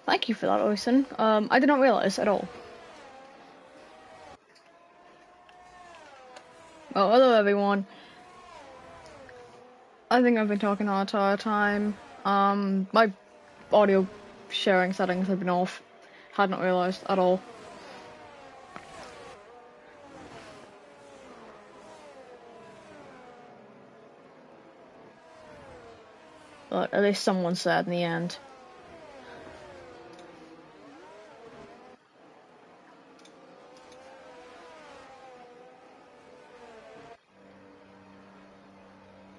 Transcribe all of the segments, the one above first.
Thank you for that, Oyson. I did not realise at all. Oh, hello everyone. I think I've been talking the entire time. My audio sharing settings have been off. Had not realised at all. But at least someone said in the end.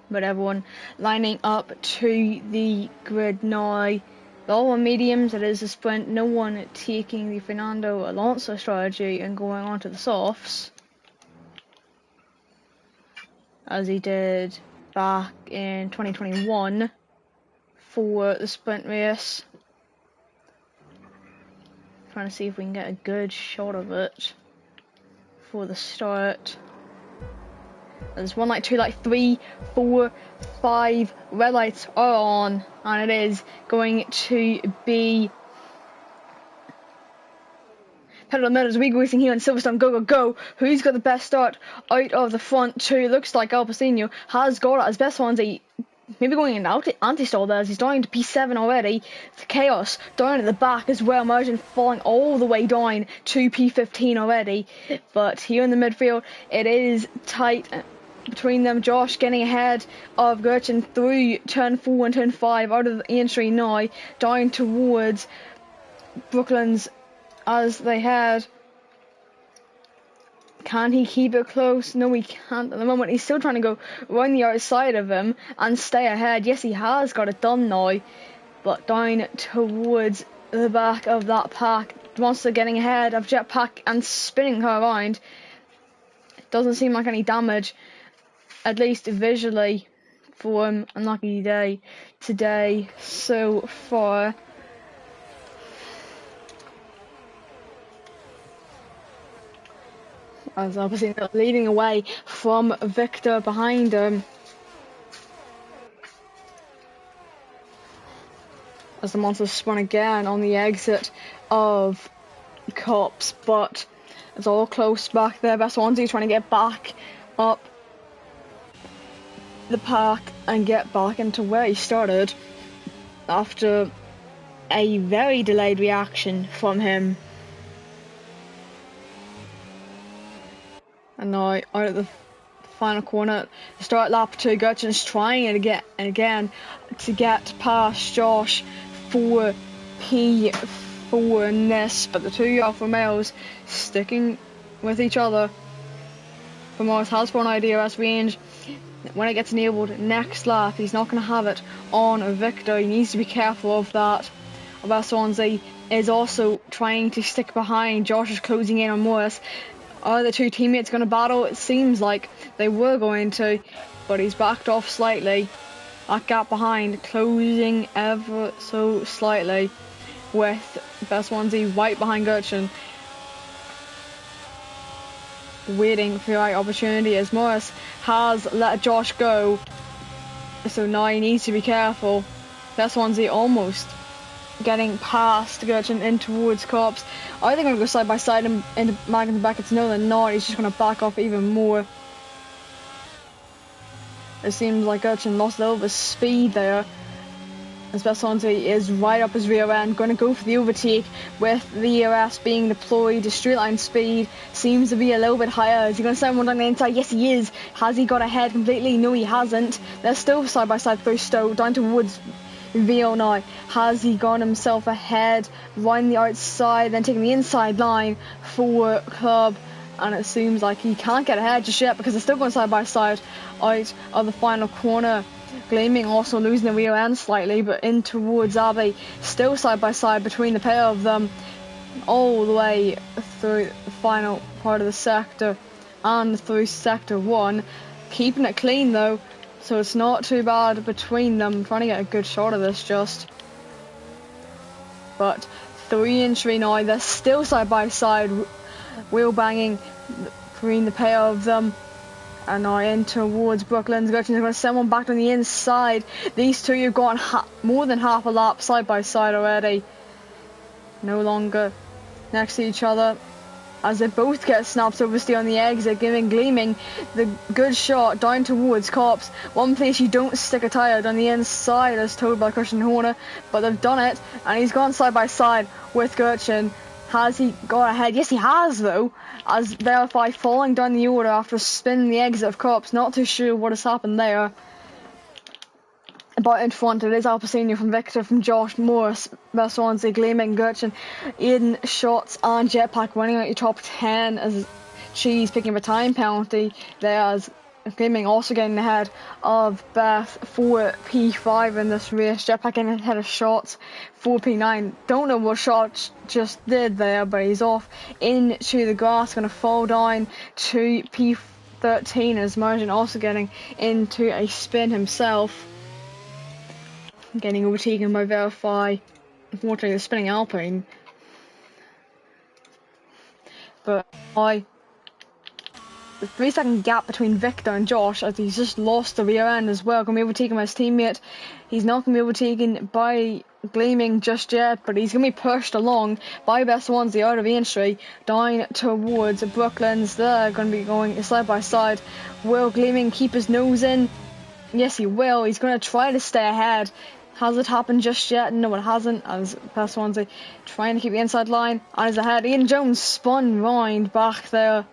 But everyone lining up to the grid now. All on mediums, it is a sprint. No one taking the Fernando Alonso strategy and going on to the softs, as he did back in 2021 for the sprint race. Trying to see if we can get a good shot of it for the start. There's 1 light, 2 light, 3, 4, 5 red lights are on, and it is going to be Pedal Meadows racing here on Silverstone. Go, go, go. Who's got the best start out of the front two? Looks like Alpacino has got it as best ones. Maybe going in anti-stall there as he's down to P7 already. Chaos down at the back as well. Margin falling all the way down to P15 already. But here in the midfield, it is tight between them. Josh getting ahead of Gretchen through turn 4 and turn 5 out of the entry now. Down towards Brooklands as they head. Can he keep it close? No, he can't at the moment. He's still trying to go around the outside of him and stay ahead. Yes, he has got it done now, but down towards the back of that pack. Monster getting ahead of Jetpack and spinning her around. Doesn't seem like any damage, at least visually, for him. Unlucky day today so far. As obviously leading away from Victor behind him. As the monster spun again on the exit of Cops, but it's all close back there. Swansea trying to get back up the pack and get back into where he started after a very delayed reaction from him. And now out of the final corner, start lap 2, Gutchin's trying it again to get past Josh for P4 in this, but the two Alfa Romeos sticking with each other. Morris has for an IDRS range. When it gets enabled next lap, he's not going to have it on Victor. He needs to be careful of that. Swansea is also trying to stick behind. Josh is closing in on Morris. Are the two teammates going to battle? It seems like they were going to, but he's backed off slightly. That gap behind closing ever so slightly, with Swansea right behind Gurchin, waiting for the right opportunity as Morris has let Josh go. So now he needs to be careful. Swansea almost getting past Gurchin in towards Cops. Are they going to go side by side and into Magnus Beckett's? No, they're not. He's just going to back off even more. It seems like Gurchin lost a little bit of speed there. As Swansea is right up his rear end, going to go for the overtake with the ERS being deployed. The straight line speed seems to be a little bit higher. Is he going to send one down the inside? Yes, he is. Has he got ahead completely? No, he hasn't. They're still side by side through Stowe, down towards Vio now. Has he got himself ahead, round the outside, then taking the inside line for Club? And it seems like he can't get ahead just yet because they're still going side by side out of the final corner. Gleaming also losing the rear end slightly, but in towards Abbey, still side by side between the pair of them all the way through the final part of the sector and through sector 1. Keeping it clean though, so it's not too bad between them. Trying to get a good shot of this just. But 3 and 3 now, they're still side by side, wheel banging between the pair of them. And now in towards Brooklands. Gretchen's going to send one back on the inside. These two have gone more than half a lap side by side already. no longer next to each other, as they both get snaps oversteer on the exit, giving Gleaming the good shot down towards Cops. One place you don't stick a tyre on the inside, as told by Christian Horner, but they've done it, and he's gone side by side with Gertchen. Has he got ahead? Yes, he has, though, as Verify falling down the order after spinning the exit of Cops. Not too sure what has happened there. But in front, it is Alpacino from Victor, from Josh Morris, Swansea, Gleaming, Gertchen, Aiden, Shots, and Jetpack winning out your top 10 as Cheese picking up a time penalty there, as Gleaming also getting ahead of Beth for P5 in this race. Jetpack getting ahead of Shots for P9. Don't know what Shots just did there, but he's off into the grass, going to fall down to P13 as Margin also getting into a spin himself. Getting overtaken by Verify, unfortunately the spinning Alpine. But the 3-second gap between Victor and Josh, as he's just lost the rear end as well. Going to be overtaken by his teammate. He's not going to be overtaken by Gleaming just yet, but he's going to be pushed along by Best Ones, the out of entry, down towards Brooklands. They're going to be going side by side. Will Gleaming keep his nose in? Yes, he will. He's going to try to stay ahead. Has it happened just yet? No, it hasn't, as Best Swansea trying to keep the inside line. And is ahead. Ian Jones spun round back there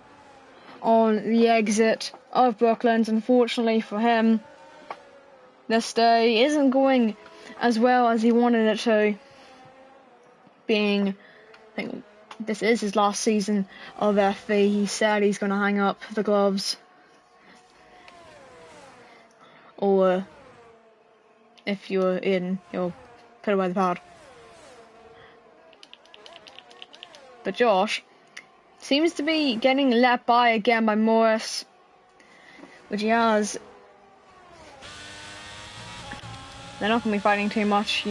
on the exit of Brooklands. Unfortunately for him, this day isn't going as well as he wanted it to. Being, I think this is his last season of FV. He said he's going to hang up the gloves. Or if you're in, you'll put away the pad. But Josh seems to be getting let by again by Morris, which he has. They're not going to be fighting too much.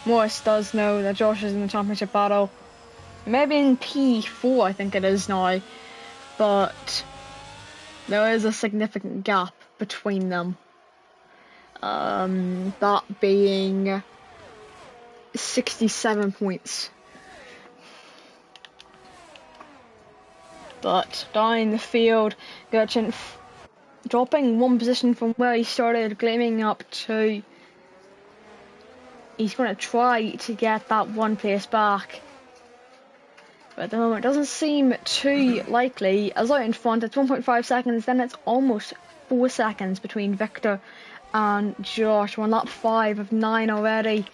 Morris does know that Josh is in the championship battle. Maybe in P4, I think it is now. But there is a significant gap between them. That being 67 points. But down the field, Gertchen dropping one position from where he started, Gleaming up to. He's going to try to get that one place back. But at the moment, it doesn't seem too likely. As out in front, it's 1.5 seconds, then it's almost 4 seconds between Victor and Josh. We're on lap 5 of 9 already.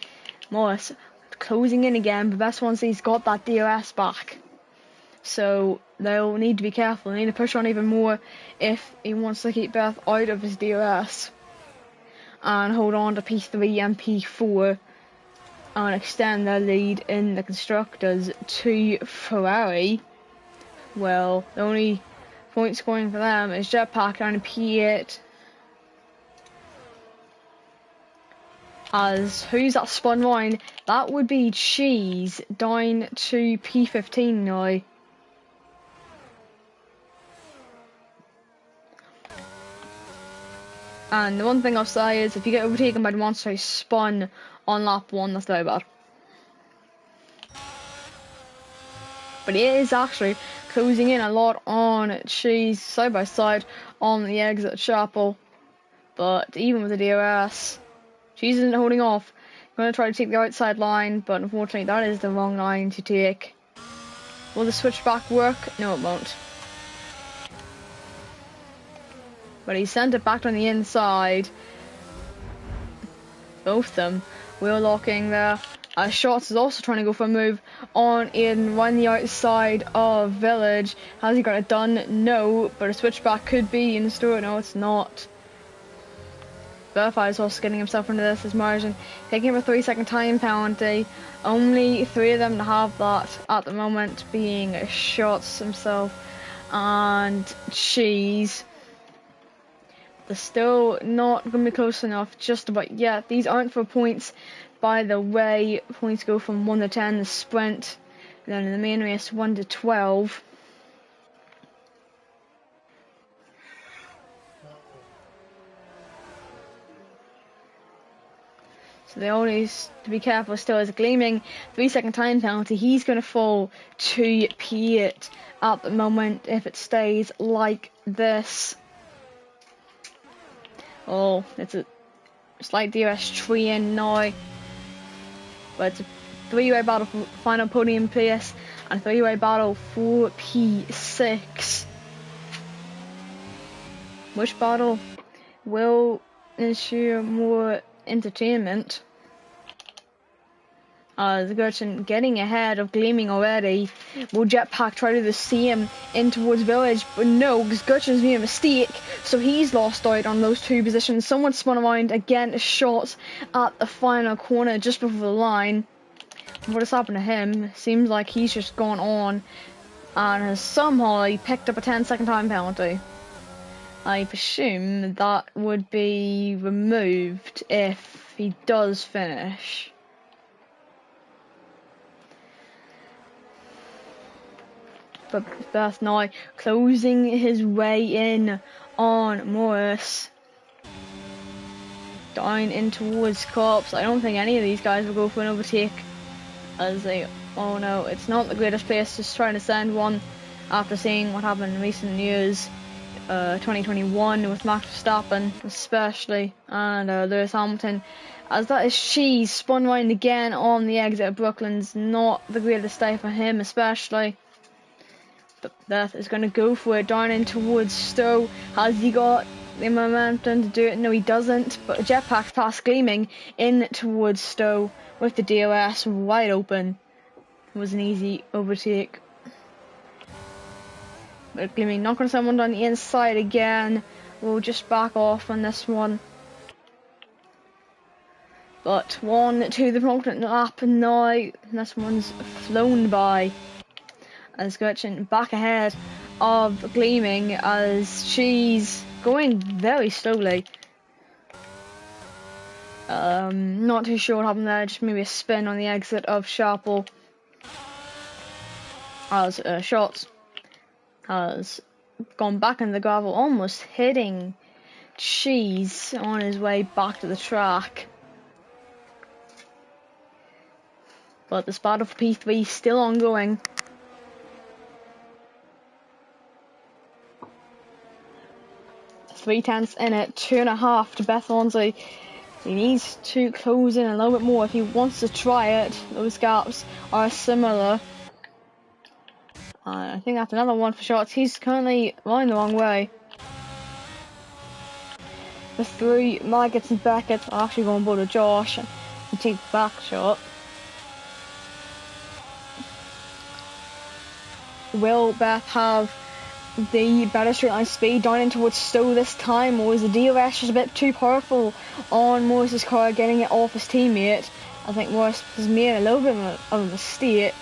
Morris closing in again, but Best Swansea's got that DRS back. So they'll need to be careful. They need to push on even more if he wants to keep Beth out of his DRS. And hold on to P3 and P4. And extend their lead in the Constructors to Ferrari. Well, the only point scoring for them is Jetpack down to P8. As who's that spun round? That would be Cheese down to P15 now. And the one thing I'll say is if you get overtaken by the monster who spun on lap 1, that's very bad. But he is actually closing in a lot on Cheese side by side on the exit Chapel. But even with the DRS, Cheese isn't holding off. Going to try to take the outside line, but unfortunately that is the wrong line to take. Will the switchback work? No, it won't. But he sent it back on the inside. Both of them wheel locking there. Shots is also trying to go for a move on Aiden around the outside of Village. Has he got it done? No, but a switchback could be in store. No, it's not. Verify is also getting himself into this as Margin, taking him a 3-second time penalty. Only 3 of them to have that at the moment, being Shots himself and Cheese. They're still not going to be close enough just about yet. These aren't for points, by the way. Points go from 1 to 10, the sprint. And then in the main race, 1 to 12. So they all need to be careful still. As a gleaming 3-second time penalty, he's going to fall to Piet at the moment if it stays like this. Oh, it's a slight DRS tree in now. But it's a three-way battle for final podium place and a three-way battle for P6. Which battle will ensure more entertainment? Gretchen getting ahead of Gleaming already. Will Jetpack try to do the same in towards Village? But no, because Gretchen's made a mistake, so he's lost out on those two positions. Someone spun around again, a shot at the final corner just before the line. What has happened to him? Seems like he's just gone on and has somehow picked up a 10-second time penalty. I presume that would be removed if he does finish. But Beth now closing his way in on Morris. Down in towards Cops. I don't think any of these guys will go for an overtake. As they, oh no, it's not the greatest place to try to send one after seeing what happened in recent years. 2021 with Max Verstappen especially, and Lewis Hamilton, as that is cheese spun round again on the exit of Brooklyn's not the greatest day for him especially. But Beth is going to go for it down in towards Stowe. Has he got the momentum to do it? No, he doesn't, but Jetpack's past Gleaming in towards Stowe with the DRS wide open. It was an easy overtake. But Gleaming not going to someone on the inside again. We'll just back off on this one. But 1 to the penultimate lap now. This one's flown by. As Gretchen back ahead of Gleaming as she's going very slowly. Not too sure what happened there. Just maybe a spin on the exit of Sharple. As Shots has gone back in the gravel, almost hitting Cheese on his way back to the track. But this battle for P3 still ongoing. Three tenths in it, 2.5 to Beth Hornsey. He needs to close in a little bit more if he wants to try it. Those gaps are similar. I think that's another one for Shots. He's currently going the wrong way. The three Maggots and Beckett are actually going board with Josh and take the back shot. Will Beth have the better straight line speed down in towards Stowe this time, or is the DRS just a bit too powerful on Morris's car, getting it off his teammate? I think Morris has made a little bit of a mistake.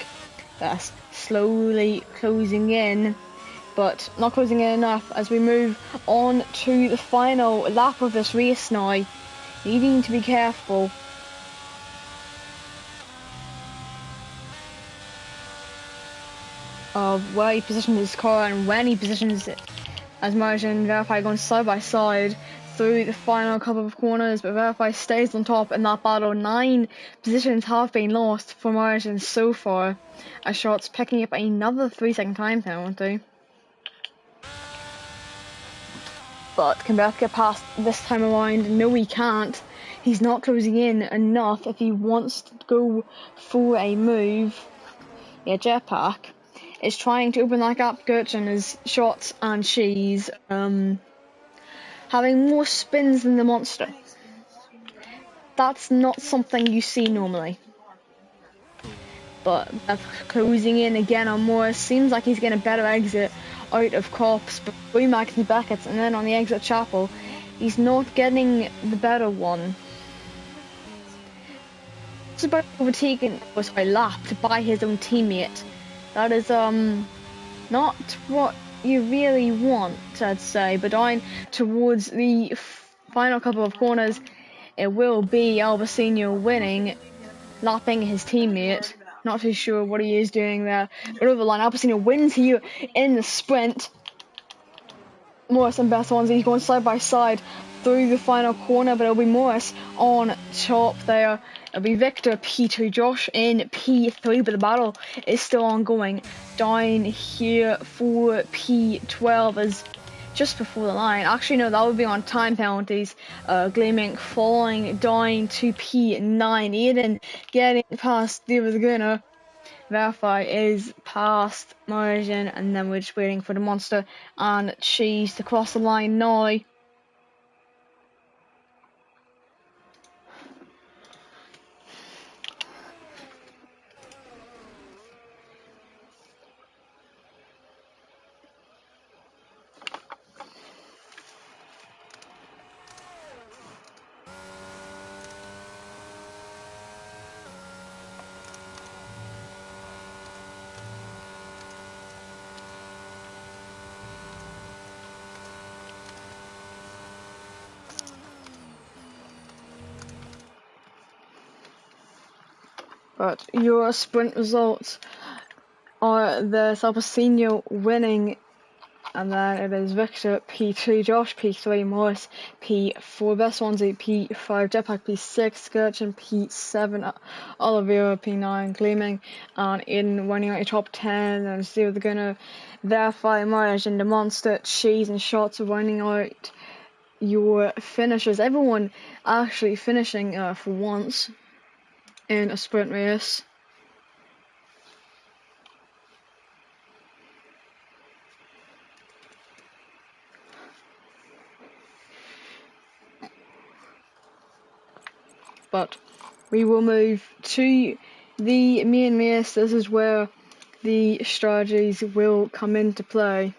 That's slowly closing in, but not closing in enough as we move on to the final lap of this race now. Needing to be careful. Of where he positions his car and when he positions it, as Martin and Verify going side by side through the final couple of corners, but Verify stays on top in that battle. 9 positions have been lost for Martin so far, as Shots picking up another 3-second time penalty. But can Beth get past this time around? No, he can't. He's not closing in enough if he wants to go for a move. Yeah, Jetpack is trying to open that gap. Gretchen is Shots and she's having more spins than the monster. That's not something you see normally. But closing in again on Morris. Seems like he's getting a better exit out of Cops, but Max and Beckett's, and then on the exit of Chapel, he's not getting the better one. It's about overtaken, lapped by his own teammate. That is not what you really want, I'd say, but down towards the final couple of corners, it will be Albacino winning, lapping his teammate. Not too sure what he is doing there, but over the line, Albacino wins here in the sprint. Morris and Bertolini going side by side through the final corner, but it'll be Morris on top there. It'll be Victor P2, Josh in P3, but the battle is still ongoing down here for P12 as just before the line. Actually, no, that would be on time penalties. Gleaming falling down to P9. Aiden getting past the winner. Verify is past margin, and then we're just waiting for the monster and cheese to cross the line now. But your sprint results are the Salpasino winning, and then it is Victor P2, Josh P3, Morris P4, Best Swansea P5, Jetpack P6, Skirchin P7, Oliveira P9, Gleaming, and Aiden winning out your top 10, and Steve the Gunner, Verify, Marriage, and the Monster, Cheese, and Shots winning out your finishers. Everyone actually finishing for once in a sprint race. But we will move to the main race. This is where the strategies will come into play.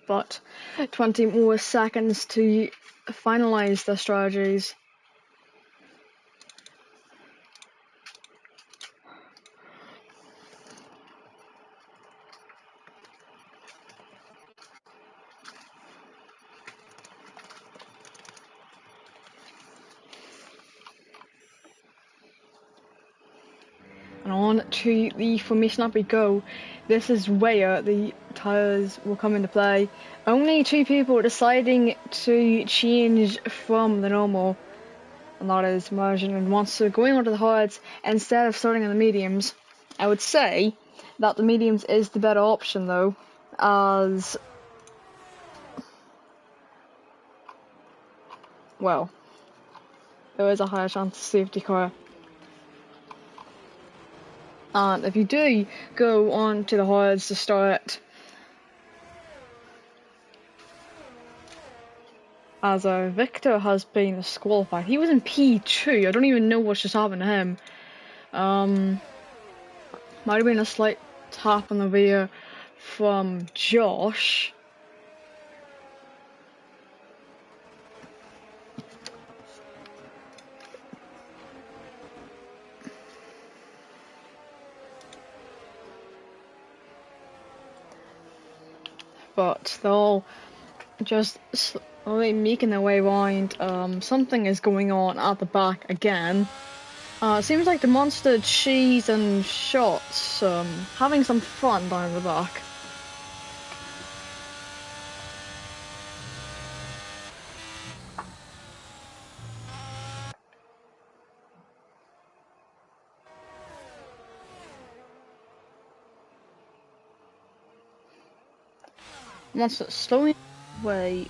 But 20 more seconds to finalize the strategies. And on to the formation up we go. This is where the tyres will come into play. Only 2 people deciding to change from the normal, and that is Margin and Monster going onto the hards instead of starting on the mediums. I would say that the mediums is the better option though, as well, there is a higher chance of safety car. And if you do go on to the hards to start, as Victor has been disqualified. He was in P2. I don't even know what's just happened to him. Might have been a slight tap on the rear from Josh. But they're all just slowly making their way around. Something is going on at the back again. It seems like the Monster, Cheese, and Shots having some fun down the back. Monster slowing way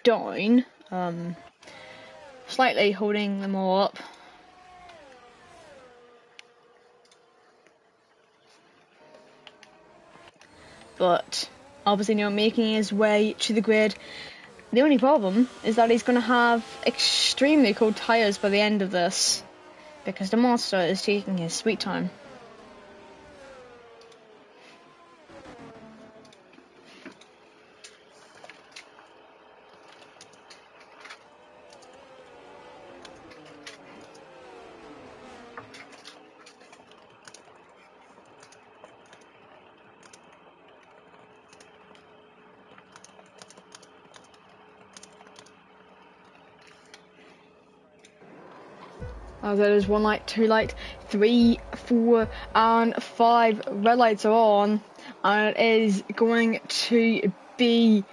down, slightly holding them all up. But obviously, making his way to the grid. The only problem is that he's going to have extremely cold tyres by the end of this, because the Monster is taking his sweet time. As it is 1 light, 2 light, 3, 4, and 5 red lights are on, and it is going to be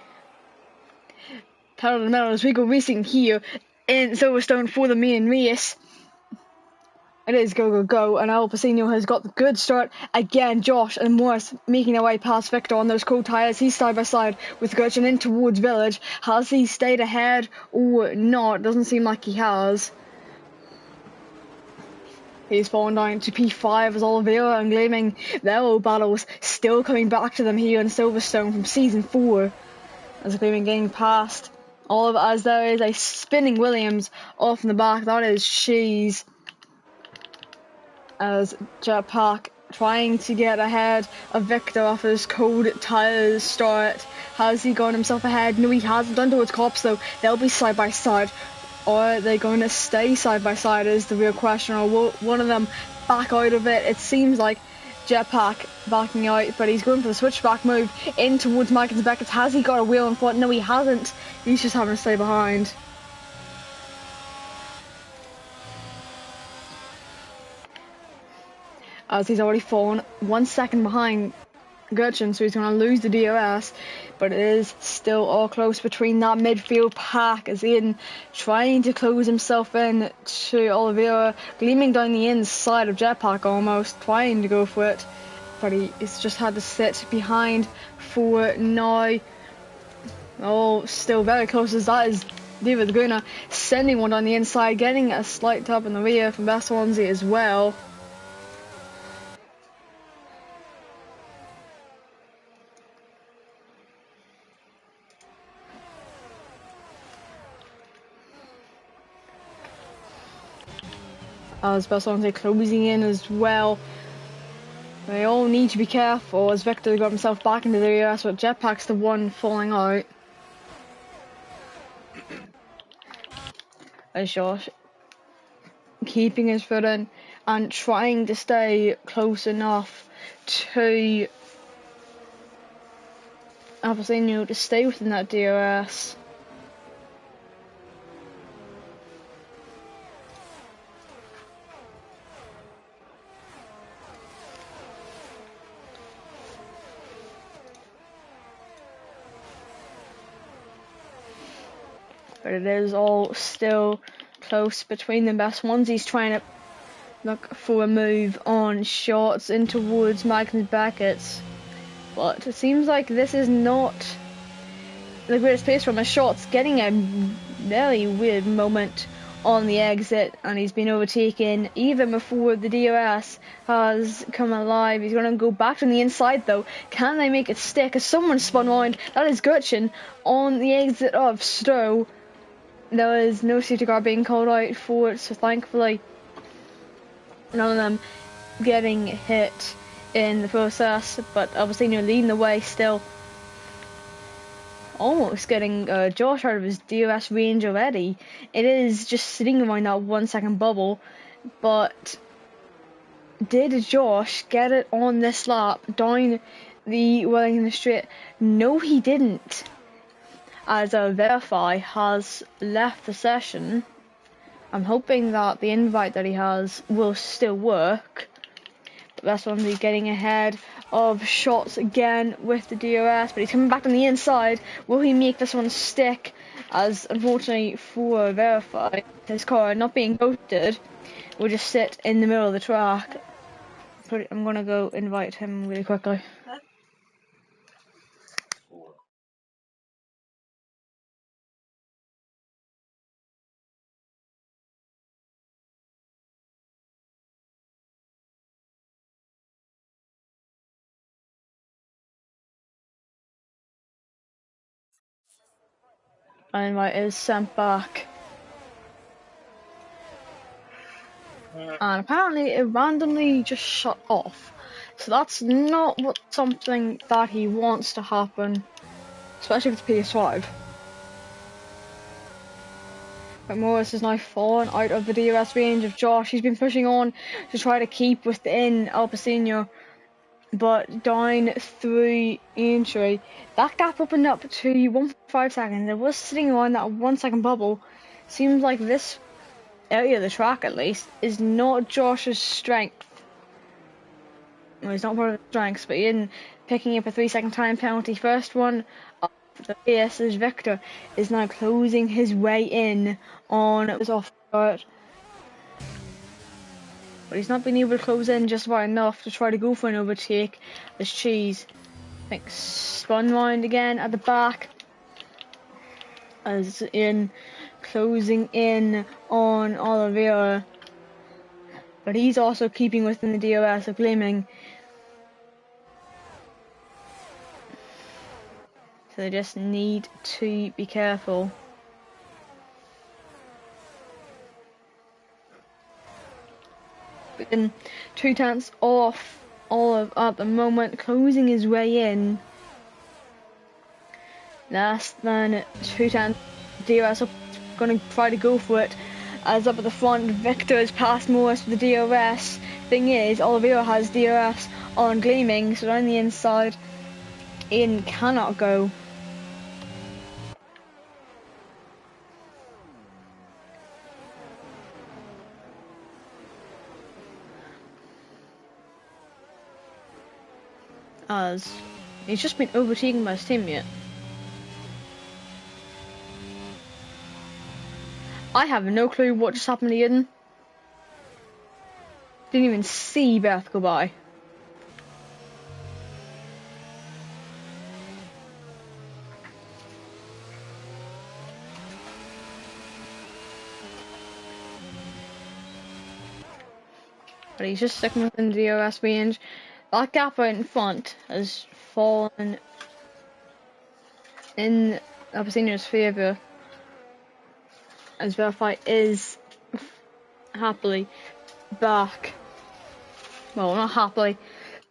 pedal to the metal as we go racing here in Silverstone for the main race. It is go, go, go, and Al Pacino has got the good start. Again, Josh and Morris making their way past Victor on those cold tyres. He's side by side with Gretchen in towards Village. Has he stayed ahead or not? Doesn't seem like he has. He's fallen down to P5 as Oliveira and Gleaming. Their old battles still coming back to them here in Silverstone from Season 4. As Gleaming getting past Oliver as there is a spinning Williams off in the back. That is Shees. As Jetpack trying to get ahead of Victor off his cold tyres start. Has he gone himself ahead? No, he hasn't. Done towards Cops though. They'll be side by side. Or are they going to stay side by side is the real question. Or will one of them back out of it? It seems like Jetpack backing out, but he's going for the switchback move in towards Michael Beckett. Has he got a wheel in front? No, he hasn't. He's just having to stay behind. As he's already fallen 1 second behind Gretchen, so he's going to lose the DRS, but it is still all close between that midfield pack as Aiden trying to close himself in to Oliveira, gleaming down the inside of Jetpack almost, trying to go for it, but he's just had to sit behind for now. Oh, still very close as that is David Laguna sending one down the inside, getting a slight tap in the rear from Best Swansea as well. As Best Swansea closing in as well. They all need to be careful as Victor got himself back into the rear, but Jetpack's the one falling out. As Josh keeping his foot in and trying to stay close enough to Alpacino to stay within that DRS. But it is all still close between the best ones. He's trying to look for a move on shots in towards Magnus Beckett's. But it seems like this is not the greatest pace from his shots. Getting a very weird moment on the exit, and he's been overtaken even before the DRS has come alive. He's going to go back from the inside though. Can they make it stick? As someone spun around, that is Gretchen on the exit of Stowe. There is no safety car being called out for it, so thankfully none of them getting hit in the process, but obviously you're leading the way still. Almost getting Josh out of his DRS range already. It is just sitting around that 1 second bubble, but did Josh get it on this lap down the Wellington Straight? No, he didn't. As Verify has left the session. I'm hoping that the invite that he has will still work. But that's when he's getting ahead of shots again with the DRS, but he's coming back on the inside. Will he make this one stick? As unfortunately for Verify, his car not being ghosted will just sit in the middle of the track. I'm gonna go invite him really quickly. And invite is sent back. And apparently it randomly just shut off. So that's not something that he wants to happen, especially with the PS5. But Morris is now fallen out of the DRS range of Josh. He's been pushing on to try to keep within Alpacino, but down through entry. That gap opened up to 1.5 seconds. It was sitting around that 1 second bubble. Seems like this area of the track at least is not Josh's strength. Well, he's not part of the strengths, but in picking up a 3-second time penalty. First one of the race as Victor is now closing his way in on his off start. But he's not been able to close in just about enough to try to go for an overtake as Cheese, I think, spun round again at the back as in closing in on Oliveira. But he's also keeping within the DRS of Gleaming. So they just need to be careful. Within 2 tenths off Olive at the moment, closing his way in. Less than 2 tenths. DRS up, going to try to go for it. As up at the front, Victor has passed Morris with the DRS. Thing is, Oliveira has DRS on Gleaming, so on the inside, Ian cannot go. As he's just been overtaken by his teammate. I have no clue what just happened to Eden. Didn't even see Beth go by. But he's just sticking within the DRS range. That gap out in front has fallen in Abyssinia's favour, as Verify is happily back. Well, not happily,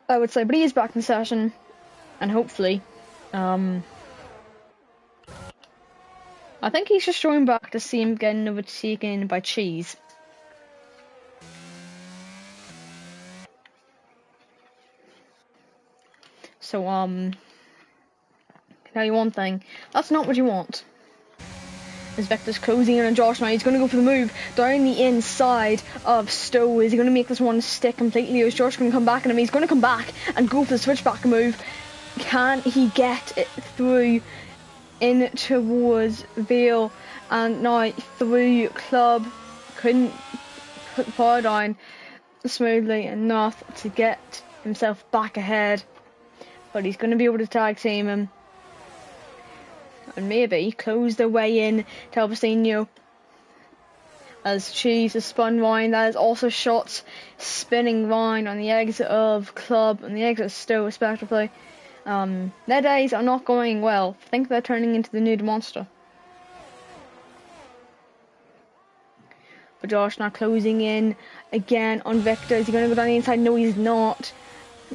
I would say, but he is back in session, and hopefully, I think he's just showing back to see him getting overtaken by Cheese. So, tell you one thing, that's not what you want. As Victor's closing in on Josh now, he's going to go for the move down the inside of Stowe. Is he going to make this one stick completely, or is Josh going to come back on him? He's going to come back and go for the switchback move. Can he get it through in towards Vale and now through Club? Couldn't put the power down smoothly enough to get himself back ahead. But he's going to be able to tag team him. And maybe close their way in to Albertino. As Cheese is spun round, that is also shots spinning round on the exit of Club and the exit of Stowe respectively. Their days are not going well. I think they're turning into the nude monster. But Josh now closing in again on Victor. Is he going to go down the inside? No, he's not.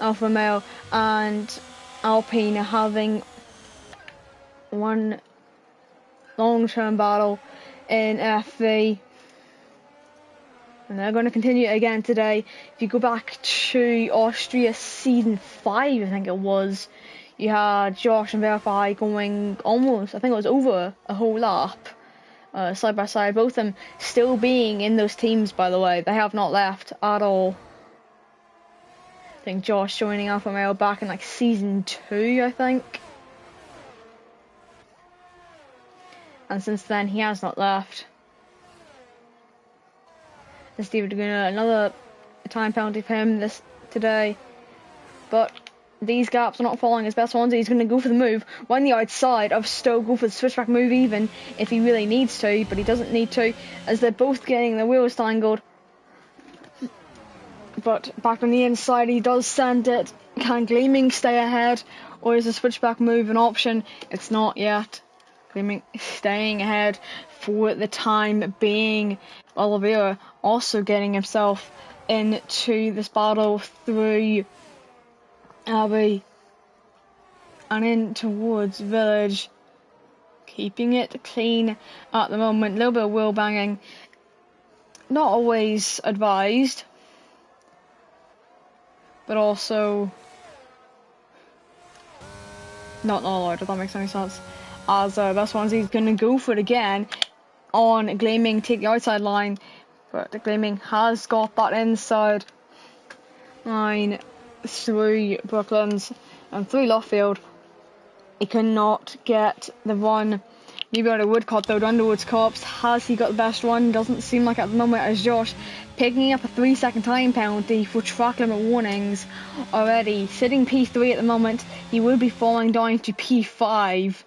Alfa Romeo and Alpine are having one long-term battle in FV, and they're going to continue it again today. If you go back to Austria season 5, I think it was, you had Josh and Verify going almost, I think it was over a whole lap, side by side, both of them still being in those teams, by the way. They have not left at all. I think Josh joining Alfa Romeo back in like season 2, I think. And since then, he has not left. And Steve Laguna, another time penalty for him today. But these gaps are not following his best ones. He's going to go for the move. One the outside of Stowe, go for the switchback move even if he really needs to, but he doesn't need to, as they're both getting their wheels tangled. But back on the inside, he does send it. Can Gleaming stay ahead, or is the switchback move an option? It's not yet. Gleaming staying ahead for the time being. Oliveira also getting himself into this battle through Abbey and in towards Village, keeping it clean at the moment. A little bit of wheel banging, not always advised, but also not allowed, if that makes any sense. As this one's, he's going to go for it again on Gleaming, take the outside line, But the Gleaming has got that inside line through Brooklands and through Luffield. He cannot get the run. Maybe out of Woodcote though. Underwood's Corps, has he got the best run? Doesn't seem like at the moment, as Josh picking up a 3-second time penalty for track limit warnings already. Sitting P3 at the moment, he will be falling down to P5.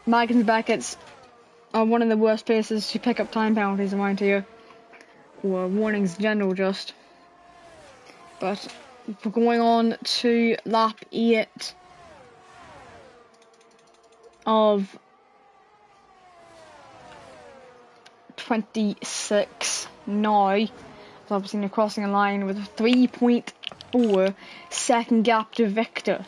Magnus Beckett's are one of the worst places to pick up time penalties around here. Or warnings in general just. But we're going on to lap 8 of 26 now. So obviously they're crossing a line with a 3.4 second gap to Victor.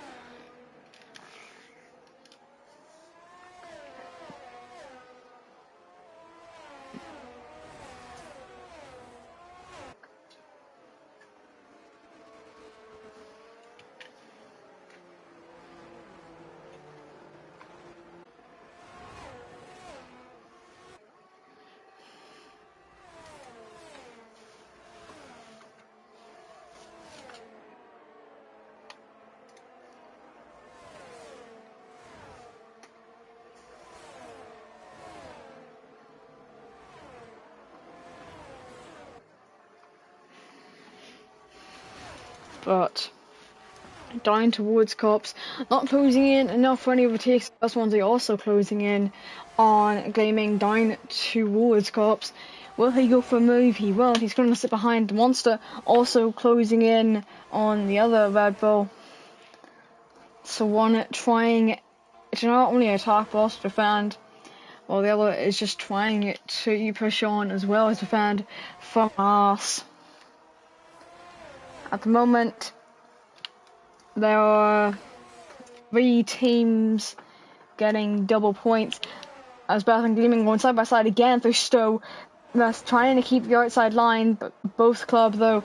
But down towards Cops, not closing in enough for any overtakes. This one's also closing in on Gleaming down towards Cops. Will he go for a move? He will. He's going to sit behind the Monster, also closing in on the other Red Bull. So one trying to not only attack but also defend, while the other is just trying to push on as well as defend from us. At the moment, there are 3 teams getting double points, as Bath and Gleaming going side by side again through Stowe. That's trying to keep the outside line, but both clubs though.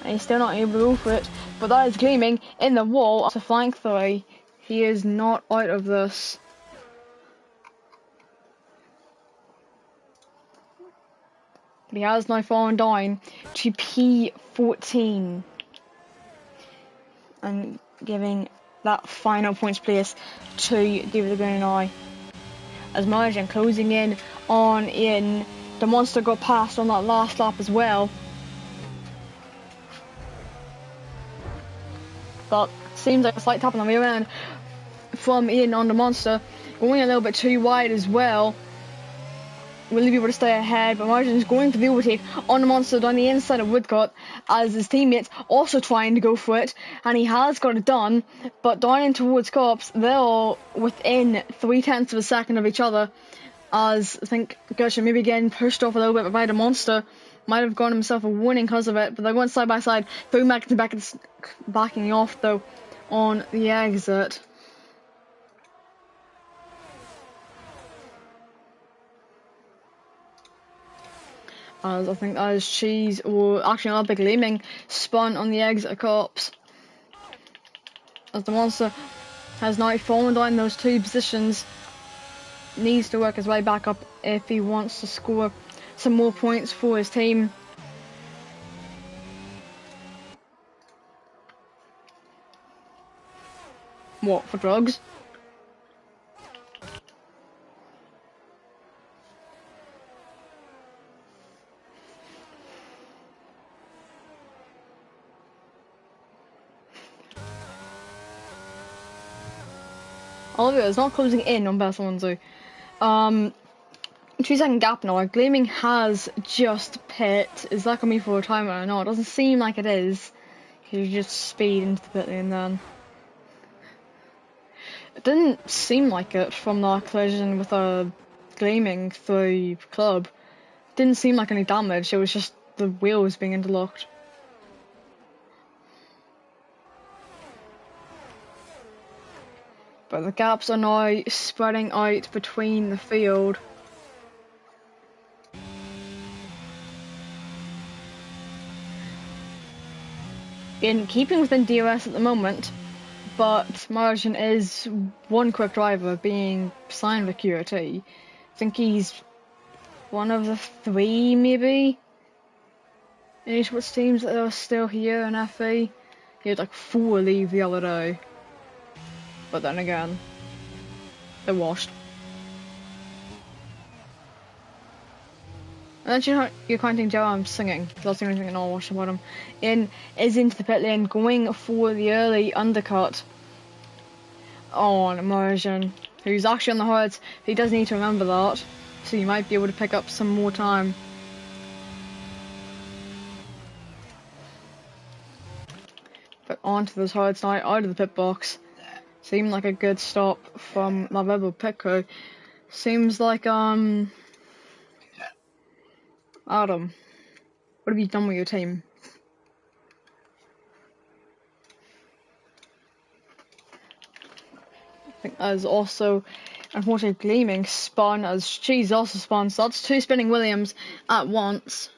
And he's still not able to go for it, but that is Gleaming in the wall to flank 3. He is not out of this. But he has now fallen down to P14 and giving that final points place to David Green and I. As Margin closing in on in. The Monster got past on that last lap as well. But seems like a slight tap on the rear end from Ian on the Monster. Going a little bit too wide as well. Will he be able to stay ahead? But Margin is going for the overtake on the Monster down the inside of Woodcote, as his teammates also trying to go for it, and he has got it done. But down in towards Cops, they're all within 0.3 of a second of each other, as I think Gershon maybe getting pushed off a little bit by the Monster. Might have gotten himself a warning because of it, but they're going side by side. Through Magnus Beckett's backing off though on the exit. As I think that is Cheese, or actually not Big Gleaming, spun on the exit of Cops. As the Monster has now fallen down those 2 positions, needs to work his way back up if he wants to score some more points for his team. What, for drugs? Olivia is not closing in on Best Alonso. 2-second gap now. Gleaming has just pit. Is that going to be for a timer or not? It doesn't seem like it is. He just speed into the pit lane then. It didn't seem like it from that collision with a Gleaming through club. Didn't seem like any damage. It was just the wheels being interlocked. But the gaps are now spreading out between the field. In keeping within DRS at the moment, but Margin is one quick driver being signed with QRT. I think he's one of the 3, maybe, in esports teams that are still here in FE. He had like 4 leave the other day. But then again, they're washed. And then you're counting Joe, I'm singing. That's the only thing I know watch about him. Is into the pit lane, going for the early undercut on Immersion, who's actually on the hards. He does need to remember that, so you might be able to pick up some more time. But onto those hards now, out of the pit box. Seemed like a good stop from my rebel pit crew. Seems like Adam, what have you done with your team? I think there's also, unfortunately, Gleaming spun as she's also spun, so that's 2 spinning Williams at once.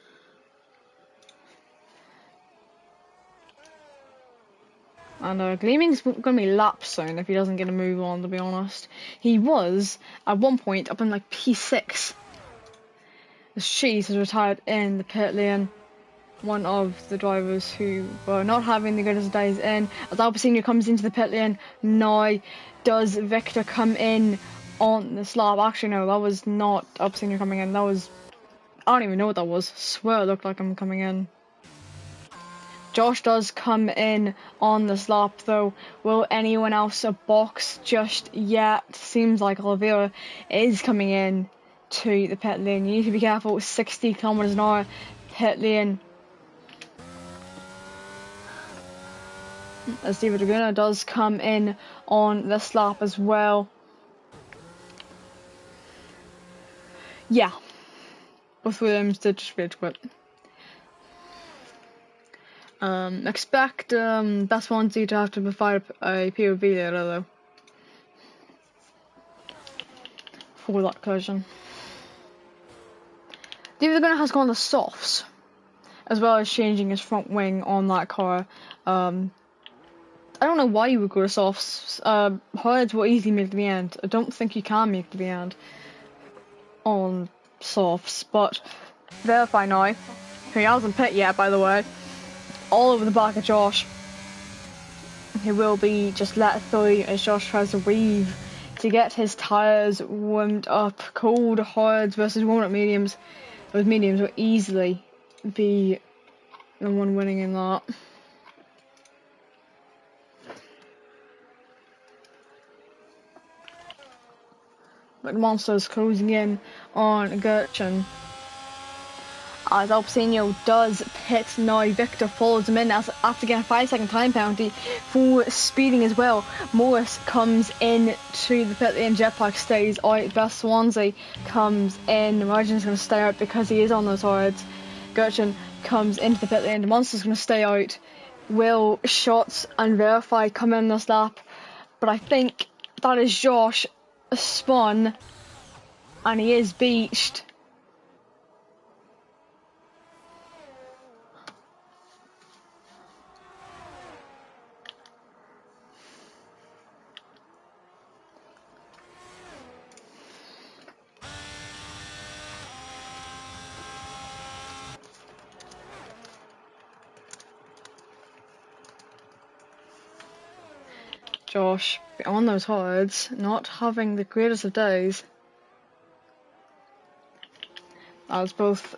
And Gleaming's going to be lapped soon if he doesn't get a move on, to be honest. He was, at one point, up in like P6. As Cheese has retired in the pit lane. One of the drivers who were not having the greatest days in. As Alpecino comes into the pit lane, now does Victor come in on the slab? Actually, no, that was not Alpecino coming in. That was, I don't even know what that was. I swear it looked like him coming in. Josh does come in on the slap though. Will anyone else box just yet? Seems like Oliveira is coming in to the pit lane. You need to be careful. 60 kilometers an hour pit lane. As Steve Draguna does come in on the slap as well. Yeah. Both Williams did just rage quit. Expect Best Swansea to have to provide a POV later though. For that collision. David Laguna has gone to softs, as well as changing his front wing on that car. I don't know why you would go to softs. Hards will easily make to the end. I don't think you can make to the end on softs, but verify now. He hasn't pit yet, by the way. All over the back of Josh. He will be just let through as Josh tries to weave to get his tyres warmed up. Cold hards versus warmed up mediums. Those mediums will easily be the one winning in that. But Monster's closing in on Gertchen. As Alpecino does pit now, Victor follows him in after getting a 5-second time penalty for speeding as well. Morris comes in to the pit lane, Jetpack stays out, Best Swansea comes in, Margin's going to stay out because he is on those hards. Gertchen comes into the pit lane, the Monster's going to stay out. Will Shots and Verify come in this lap, but I think that is Josh spun and he is beached. Josh on those hards, not having the greatest of days. As both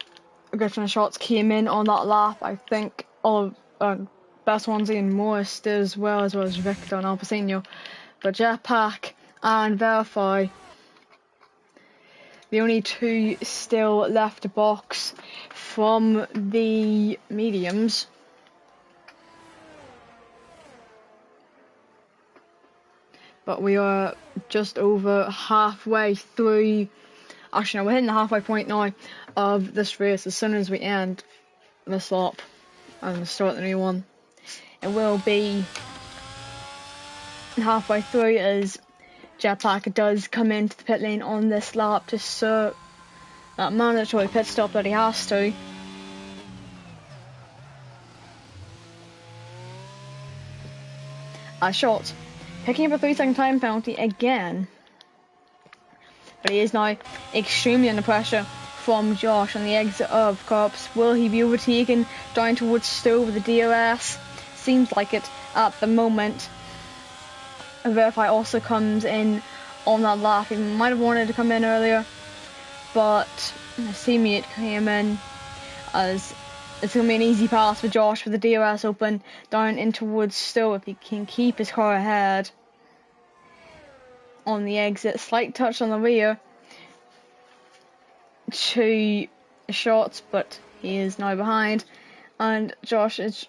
Gertchen and Shots came in on that lap, I think all of Best Swansea and Morris did as well as Victor and Alpecino. But Jetpack and Verify, the only 2 still left to box from the mediums. But we are just over halfway through. Actually, no, we're hitting the halfway point now of this race. As soon as we end this lap and start the new one, it will be halfway through as Jetpack does come into the pit lane on this lap to serve that mandatory pit stop that he has to. Shots picking up a 3-second time penalty again. but he is now extremely under pressure from Josh on the exit of Corps. Will he be overtaken down towards Stowe with the DRS? Seems like it at the moment. Verify also comes in on that lap. He might have wanted to come in earlier, but his teammate came in, as it's going to be an easy pass for Josh with the DRS open down in towards Stowe if he can keep his car ahead. On the exit, slight touch on the rear, 2 shots, but he is now behind, and Josh is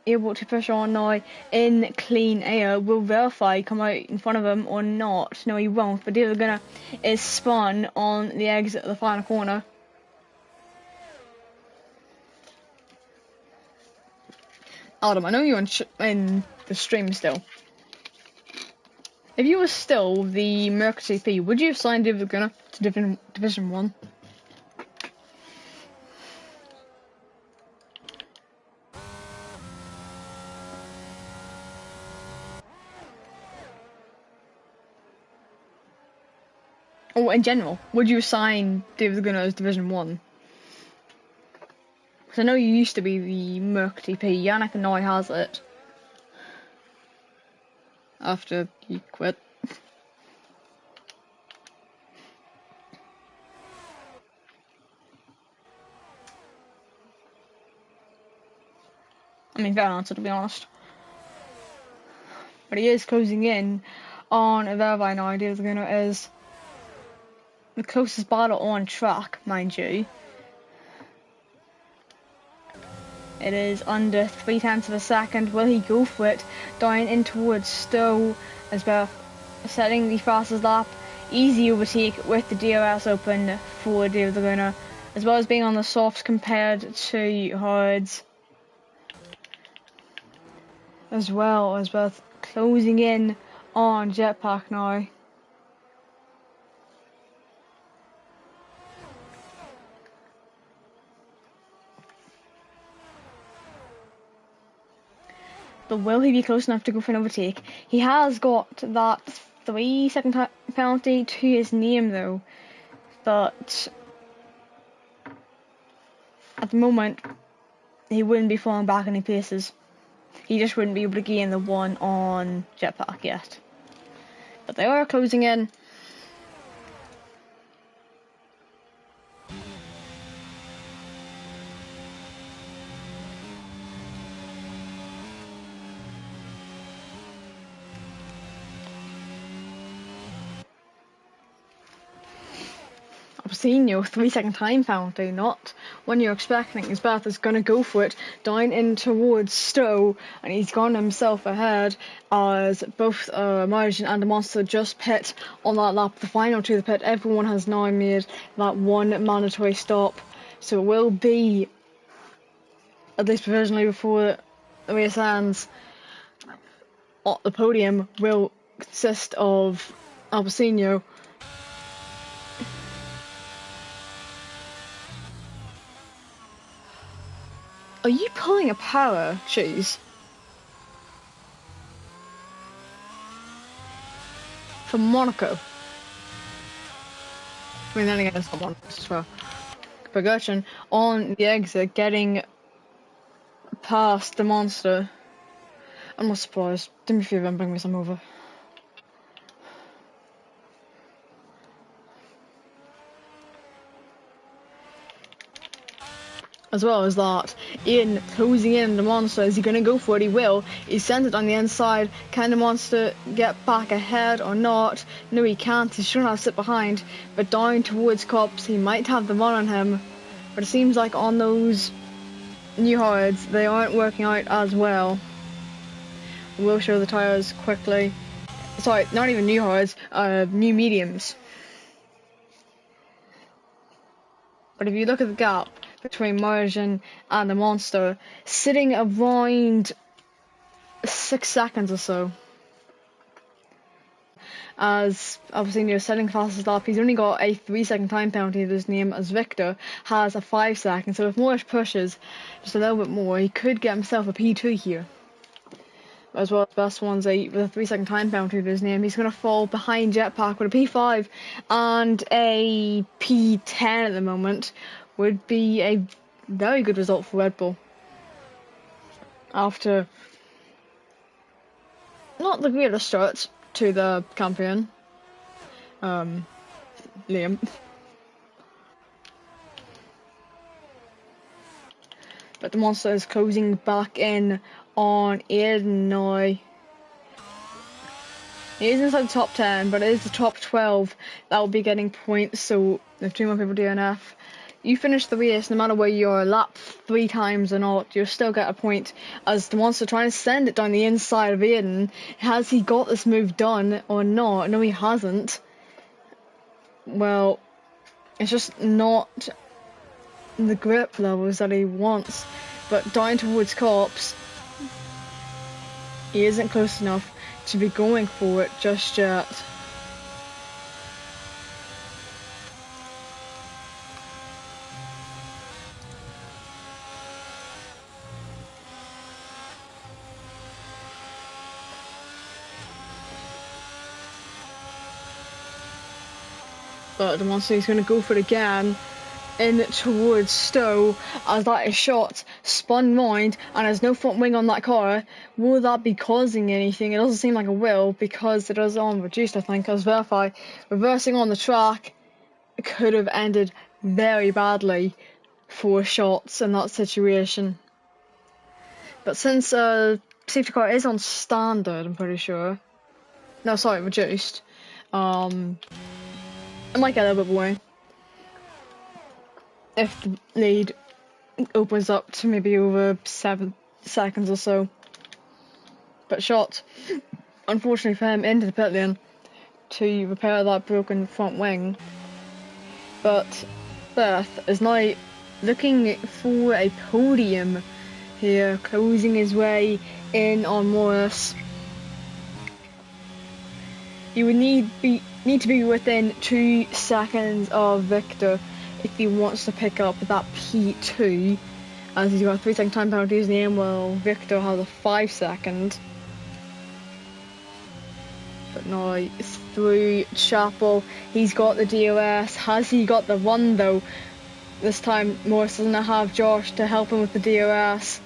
able to push on now in clean air. Will Verify come out in front of him or not? No, he won't, but David Gunner is spun on the exit of the final corner. Adam, I know you're in the stream still. If you were still the Mercury P, would you have signed David Gunner to Division 1? Or in general, would you assign David Gunner as Division 1? Because I know you used to be the Merc TP, Yannick now has it. After he quit. I mean, fair answer to be honest. But he is closing in on Verify now. David Gunner is the closest battle on track, mind you. It is under 0.3 of a second. Will he go for it? Down in towards Stowe as well, setting the fastest lap. Easy overtake with the DRS open for David Gunner, as well as being on the softs compared to hards. As well as both closing in on Jetpack now. But will he be close enough to go for an overtake? He has got that 3-second penalty to his name though. But at the moment, he wouldn't be falling back any paces. He just wouldn't be able to gain the one on Jetpack yet. But they are closing in. I've seen your 3-second time penalty, not when you're expecting. His Beth is going to go for it down in towards Stowe, and he's gone himself ahead as both Margin and the Monster just pit on that lap. The final to the pit, everyone has now made that one mandatory stop, so it will be, at least provisionally before the race ends, the podium will consist of Albacinho, Are you pulling a power cheese? From Monaco? I mean, then again, it's not Monaco as well. Progression on the exit, getting past the Monster. I'm not surprised. Do me a favour and bring me some over. As well as that, in closing in the Monster, is he going to go for it? He will. He sends it on the inside. Can the Monster get back ahead or not? No, he can't. He's sure not to sit behind. But down towards Cops, he might have the run on him. But it seems like on those new hards, they aren't working out as well. We'll show the tyres quickly. Sorry, not even new hards, new mediums. But if you look at the gap between Margin and the Monster, sitting around 6 seconds or so. As obviously you're setting fastest lap, he's only got a 3-second time penalty to his name, as Victor has a 5 second. So if Morris pushes just a little bit more, he could get himself a P2 here. as well as best ones with a 3-second time penalty to his name. He's going to fall behind Jetpack with a P5 and a P10 at the moment. Would be a very good result for Red Bull after not the greatest start to the campaign. Liam. But the monster is closing back in on Aiden now. He is inside the top 10, but it is the top 12 that will be getting points, so if 2 more people DNF, you finish the race, no matter where you're lap 3 times or not, you'll still get a point, as the monster trying to send it down the inside of Aiden. Has he got this move done or not? No, he hasn't. Well, it's just not the grip levels that he wants, but down towards Cops, he isn't close enough to be going for it just yet. But the monster is going to go for it again in towards Stowe, as that is shot, spun round, and there's no front wing on that car. Will that be causing anything? It doesn't seem like it will, because it is on reduced, I think, as Verify. Reversing on the track could have ended very badly for shots in that situation. But since safety car is on standard, I'm pretty sure. No, sorry, reduced. It might get a little bit boring if the lead opens up to maybe over 7 seconds or so. But shot, unfortunately for him, into the pit lane to repair that broken front wing. But Beth is now looking for a podium here, closing his way in on Morris. He would need to be within 2 seconds of Victor if he wants to pick up that P2, as he's got a 3-second time penalty his name, while Victor has a 5-second. But now through Chapel, he's got the DRS. Has he got the run though? This time Morris doesn't have Josh to help him with the DRS.